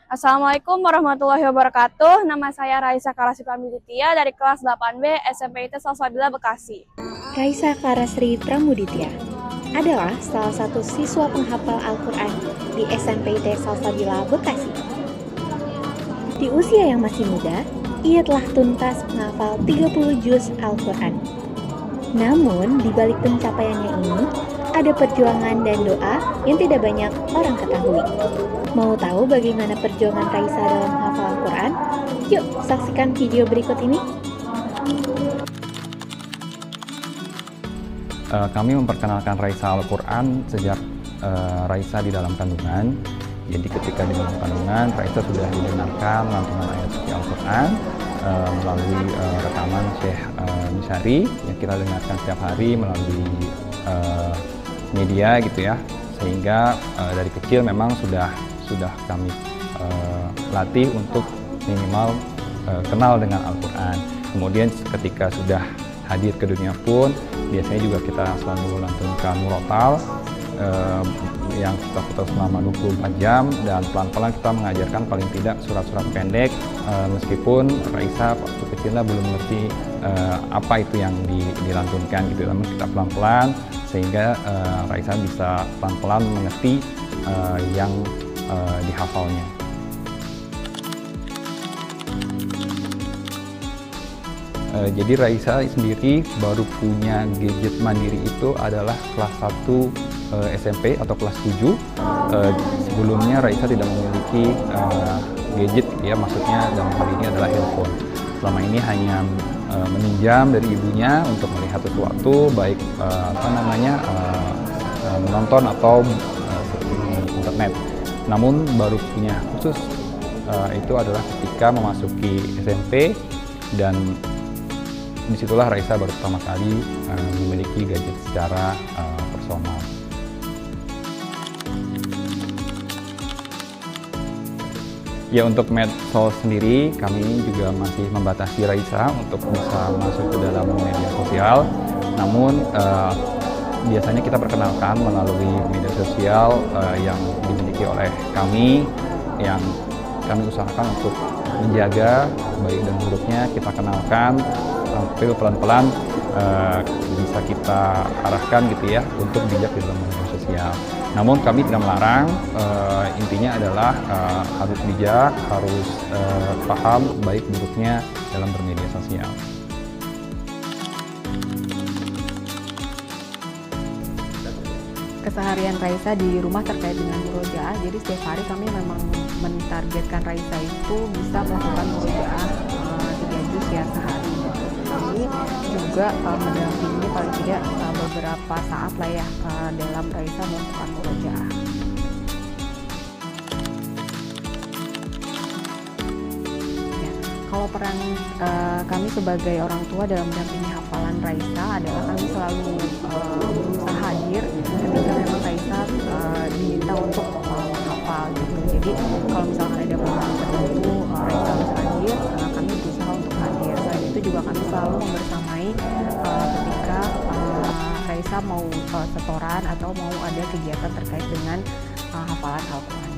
Assalamualaikum warahmatullahi wabarakatuh. Nama saya Raisa Karasri Pramuditya dari kelas 8B SMP IT Salsabila Bekasi. Raisa Karasri Pramuditya adalah salah satu siswa penghafal Al-Quran di SMP IT Salsabila Bekasi. Di usia yang masih muda, ia telah tuntas menghafal 30 juz Al-Quran. Namun, di balik pencapaiannya ini, ada perjuangan dan doa yang tidak banyak orang ketahui. Mau tahu bagaimana perjuangan Raisa dalam menghafal Al-Quran? Yuk, saksikan video berikut ini. Kami memperkenalkan Raisa Al-Quran sejak Raisa di dalam kandungan. Jadi ketika di dalam kandungan, Raisa sudah didengarkan lantunan ayat suci Al-Quran melalui rekaman Syekh Misari yang kita dengarkan setiap hari melalui media gitu ya. Sehingga dari kecil memang sudah kami latih untuk minimal kenal dengan Al-Quran. Kemudian ketika sudah hadir ke dunia pun biasanya juga kita selalu lantunkan murotal yang kita putar selama 24 jam dan pelan-pelan kita mengajarkan paling tidak surat-surat pendek meskipun Raisa waktu kecilnya belum mengerti apa itu yang dilantunkan gitu, namun kita pelan-pelan sehingga Raisa bisa pelan-pelan mengerti yang dihafalnya. Jadi Raisa sendiri baru punya gadget mandiri itu adalah kelas 1 SMP atau kelas 7. Sebelumnya Raisa tidak memiliki gadget ya, maksudnya dalam hal ini adalah handphone. Selama ini hanya meminjam dari ibunya untuk melihat sesuatu, baik menonton atau internet. Namun baru punya khusus itu adalah ketika memasuki SMP dan disitulah Raisa baru pertama kali memiliki gadget secara personal. Ya, untuk medsos sendiri kami juga masih membatasi Raisa untuk bisa masuk ke dalam media sosial. Namun biasanya kita perkenalkan melalui media sosial yang dimiliki oleh kami, yang kami usahakan untuk menjaga baik dan buruknya kita kenalkan sambil pelan-pelan bisa kita arahkan gitu ya untuk bijak di dalam media sosial. Namun kami tidak melarang, intinya adalah harus bijak, harus paham baik buruknya dalam bermedia sosial. Keseharian Raisa di rumah terkait dengan murojaah, jadi setiap hari kami memang mentargetkan Raisa itu bisa melakukan murojaah 3 juz ya sehari. Ini juga mendampingi paling tidak beberapa saat lah ya dalam Raisa melakukan murojaah. Ya, kalau peran kami sebagai orang tua dalam mendampingi hafalan Raisa adalah kami selalu berusaha hadir ketika memang Raisa diminta untuk menghafal gitu. Jadi kalau misalkan ada momen tertentu Raisa harus hadir, kami berusaha untuk hadir. Selain itu juga kami selalu membersamai ketika Raisa mau setoran atau mau ada kegiatan terkait dengan hafalan Al-Quran.